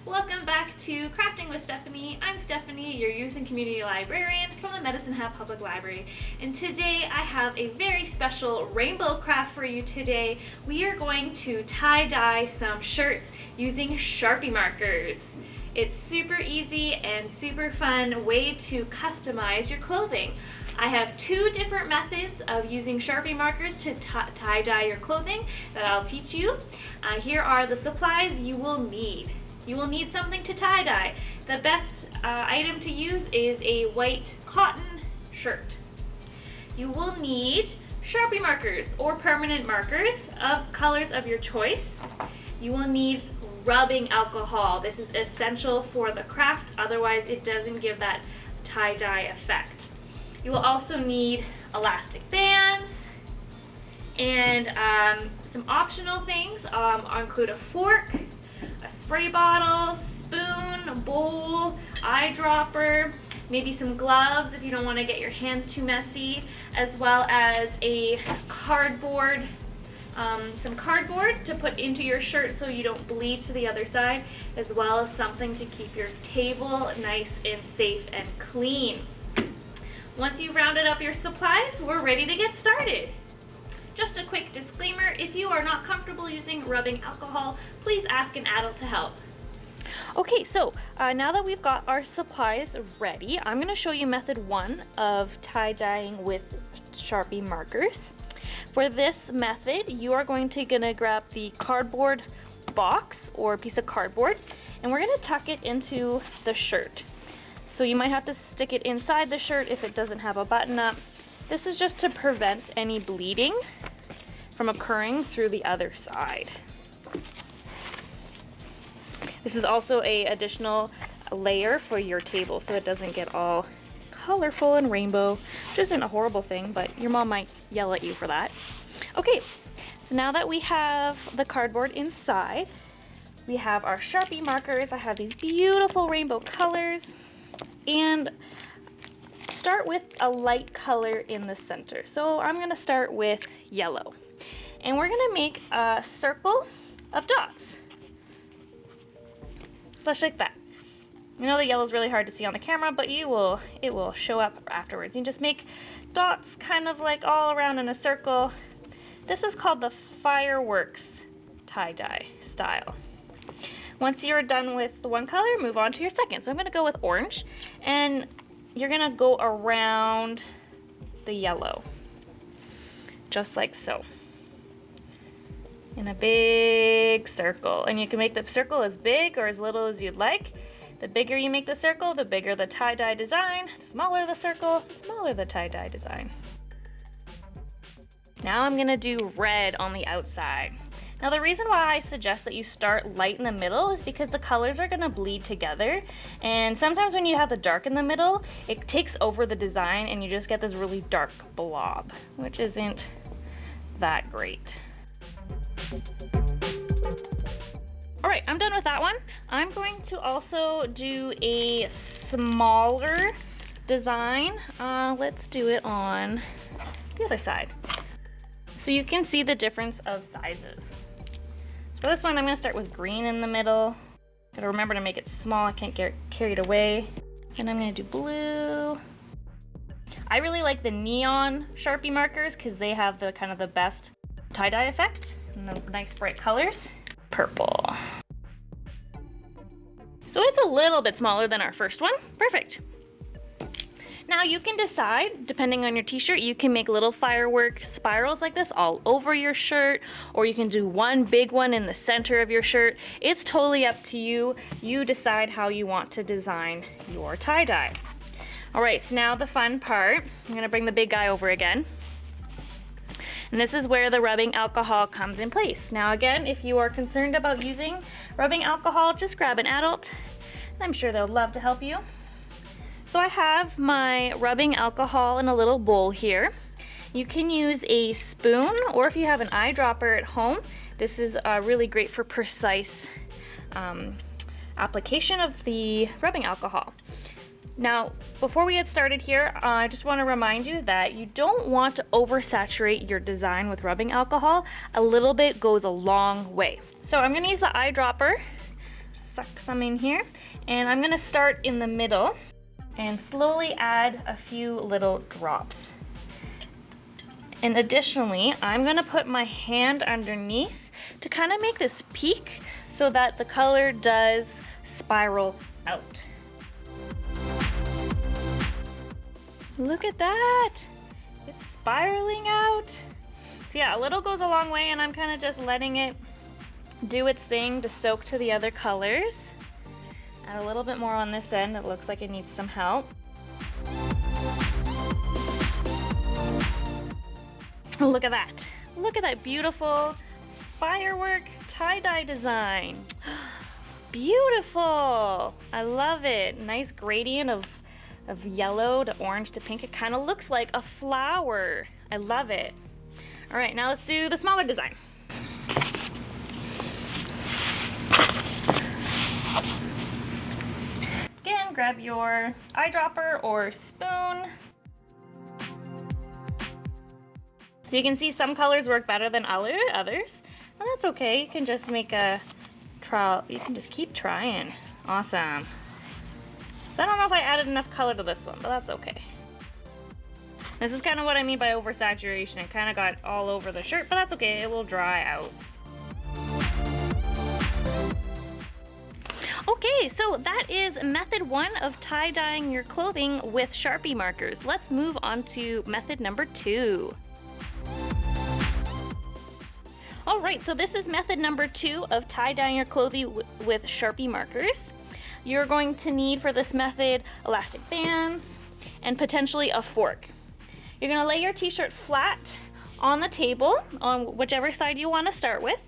Welcome back to Crafting with Stephanie. I'm Stephanie, your Youth and Community Librarian from the MHPublic Library. And today I have a very special rainbow craft for you today. We are going to tie-dye some shirts using Sharpie markers. It's super easy and super fun way to customize your clothing. I have two different methods of using Sharpie markers to tie-dye your clothing that I'll teach you. Here are the supplies you will need. You will need something to tie-dye. The best item to use is a white cotton shirt. You will need Sharpie markers or permanent markers of colors of your choice. You will need rubbing alcohol. This is essential for the craft, otherwise it doesn't give that tie-dye effect. You will also need elastic bands and some optional things include a fork, a spray bottle, spoon, bowl, eyedropper, maybe some gloves if you don't want to get your hands too messy, as well as a cardboard, some cardboard to put into your shirt so you don't bleed to the other side, as well as something to keep your table nice and safe and clean. Once you've rounded up your supplies, we're ready to get started. Just a quick disclaimer, if you are not comfortable using rubbing alcohol, please ask an adult to help. Okay, so now that we've got our supplies ready, I'm going to show you method one of tie-dyeing with Sharpie markers. For this method, you are going to grab the cardboard box or piece of cardboard, and we're going to tuck it into the shirt. So you might have to stick it inside the shirt if it doesn't have a button up. This is just to prevent any bleeding from occurring through the other side. This is also an additional layer for your table so it doesn't get all colorful and rainbow, which isn't a horrible thing, but your mom might yell at you for that. Okay, so now that we have the cardboard inside, we have our Sharpie markers. I have these beautiful rainbow colors. And start with a light color in the center. So I'm going to start with yellow. And we're going to make a circle of dots. Just like that. I know the yellow is really hard to see on the camera, but it will show up afterwards. You just make dots kind of like all around in a circle. This is called the fireworks tie-dye style. Once you're done with the one color, move on to your second. So I'm going to go with orange, and you're going to go around the yellow, just like so, in a big circle. And you can make the circle as big or as little as you'd like. The bigger you make the circle, the bigger the tie-dye design. The smaller the circle, the smaller the tie-dye design. Now I'm going to do red on the outside. Now the reason why I suggest that you start light in the middle is because the colors are going to bleed together, and sometimes when you have the dark in the middle, it takes over the design and you just get this really dark blob, which isn't that great. Alright, I'm done with that one. I'm going to also do a smaller design. Let's do it on the other side, so you can see the difference of sizes. For this one, I'm going to start with green in the middle. Gotta remember to make it small, I can't get carried away. And I'm going to do blue. I really like the neon Sharpie markers because they have the kind of the best tie-dye effect and the nice bright colors. Purple. So it's a little bit smaller than our first one. Perfect. Now you can decide, depending on your t-shirt, you can make little firework spirals like this all over your shirt, or you can do one big one in the center of your shirt. It's totally up to you. You decide how you want to design your tie-dye. All right, so now the fun part. I'm gonna bring the big guy over again. And this is where the rubbing alcohol comes in place. Now again, if you are concerned about using rubbing alcohol, just grab an adult. I'm sure they'll love to help you. So I have my rubbing alcohol in a little bowl here. You can use a spoon, or if you have an eyedropper at home, this is really great for precise application of the rubbing alcohol. Now, before we get started here, I just want to remind you that you don't want to oversaturate your design with rubbing alcohol. A little bit goes a long way. So I'm going to use the eyedropper suck some in here. And I'm gonna start in the middle and slowly add a few little drops. And additionally, I'm gonna put my hand underneath to kind of make this peak so that the color does spiral out. Look at that! It's spiraling out. So yeah, a little goes a long way, and I'm kind of just letting it do its thing to soak to the other colors. Add a little bit more on this end. It looks like it needs some help. Oh, look at that. Look at that beautiful firework tie-dye design. It's beautiful. I love it. Nice gradient of yellow to orange to pink. It kind of looks like a flower. I love it. All right, now let's do the smaller design. Again, grab your eyedropper or spoon. So you can see some colors work better than others, and that's okay. You can just make a trial. You can just keep trying. Awesome. So I don't know if I added enough color to this one, but that's okay. This is kind of what I mean by oversaturation. It kind of got all over the shirt, but that's okay. It will dry out. Okay, so that is method 1 of tie-dyeing your clothing with Sharpie markers. Let's move on to method number 2. All right, so this is method number 2 of tie-dyeing your clothing with Sharpie markers. You're going to need for this method elastic bands and potentially a fork. You're gonna lay your t-shirt flat on the table on whichever side you wanna start with,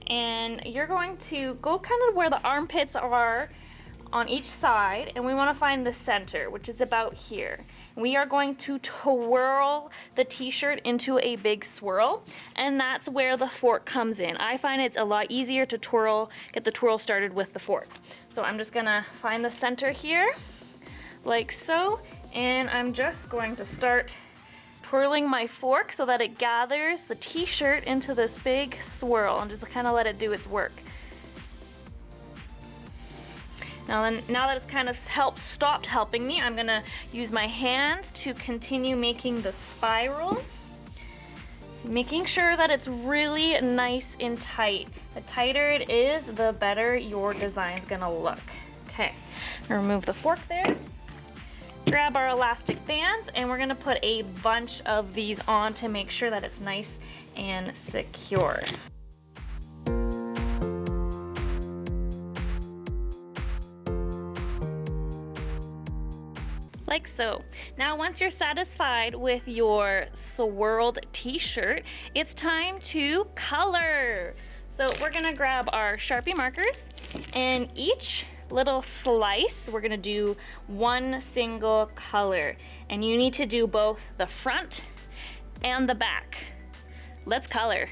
and you're going to go kind of where the armpits are on each side, and we wanna find the center, which is about here. We are going to twirl the t-shirt into a big swirl, and that's where the fork comes in. I find it's a lot easier to twirl, get the twirl started with the fork. So I'm just gonna find the center here, like so, and I'm just going to start twirling my fork so that it gathers the t-shirt into this big swirl and just kind of let it do its work. Now that it's kind of stopped helping me, I'm gonna use my hands to continue making the spiral, making sure that it's really nice and tight. The tighter it is, the better your design's gonna look. Okay, remove the fork there. Grab our elastic bands, and we're gonna put a bunch of these on to make sure that it's nice and secure. Like so. Now once you're satisfied with your swirled t-shirt, it's time to color. So we're gonna grab our Sharpie markers, and each little slice, we're gonna do one single color. And you need to do both the front and the back. Let's color.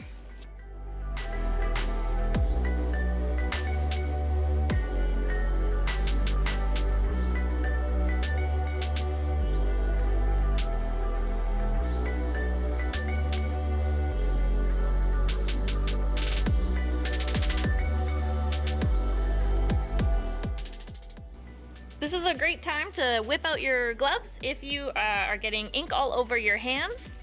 This is a great time to whip out your gloves if you are getting ink all over your hands.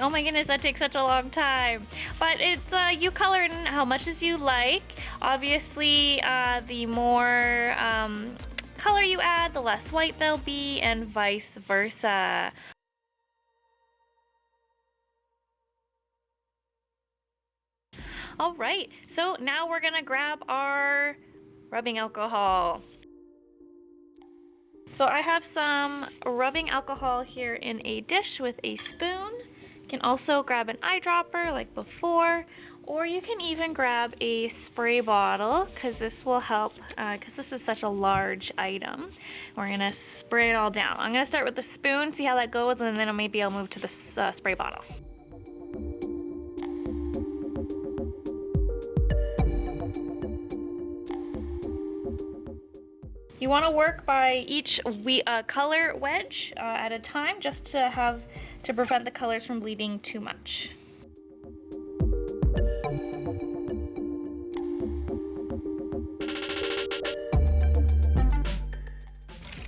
Oh my goodness, that takes such a long time. But it's you color in how much as you like. Obviously, the more color you add, the less white they'll be, and vice versa. All right, so now we're gonna grab our rubbing alcohol. So I have some rubbing alcohol here in a dish with a spoon. You can also grab an eyedropper like before, or you can even grab a spray bottle because this will help, because this is such a large item. We're gonna spray it all down. I'm gonna start with the spoon, see how that goes, and then maybe I'll move to the spray bottle. You want to work by each color wedge at a time, just to prevent the colors from bleeding too much.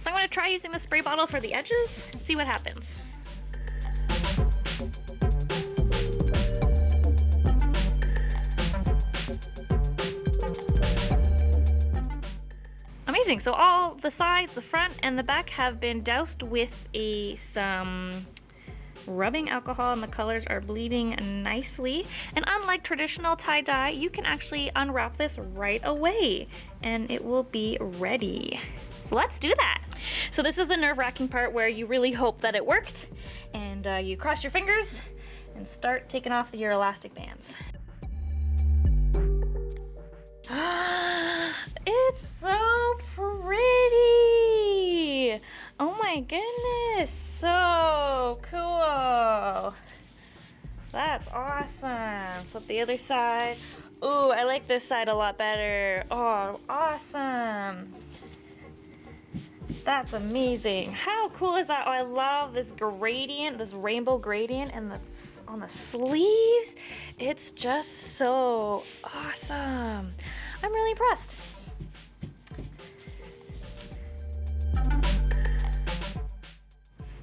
So I'm going to try using the spray bottle for the edges and see what happens. Amazing, so all the sides, the front, and the back have been doused with some rubbing alcohol, and the colors are bleeding nicely. And unlike traditional tie-dye, you can actually unwrap this right away and it will be ready. So let's do that. So this is the nerve-wracking part where you really hope that it worked, and you cross your fingers and start taking off your elastic bands. It's so pretty! Oh my goodness, so cool! That's awesome. Flip the other side. Ooh, I like this side a lot better. Oh, awesome! That's amazing. How cool is that? Oh, I love this gradient, this rainbow gradient, and on the sleeves. It's just so awesome. I'm really impressed.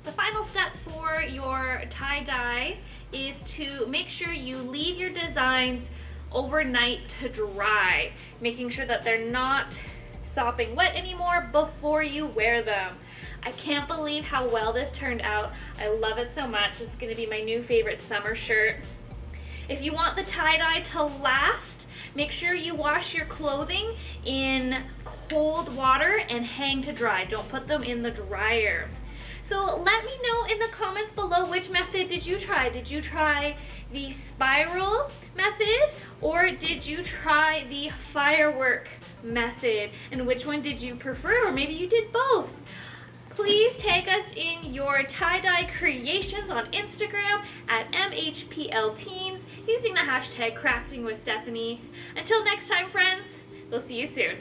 The final step for your tie-dye is to make sure you leave your designs overnight to dry, making sure that they're not sopping wet anymore before you wear them. I can't believe how well this turned out. I love it so much. It's gonna be my new favorite summer shirt. If you want the tie-dye to last, make sure you wash your clothing in cold water and hang to dry. Don't put them in the dryer. So let me know in the comments below, which method did you try? Did you try the spiral method, or did you try the firework method? And which one did you prefer? Or maybe you did both. Please tag us in your tie-dye creations on Instagram at MHPLTeens using the hashtag craftingwithstephanie. Until next time, friends, we'll see you soon.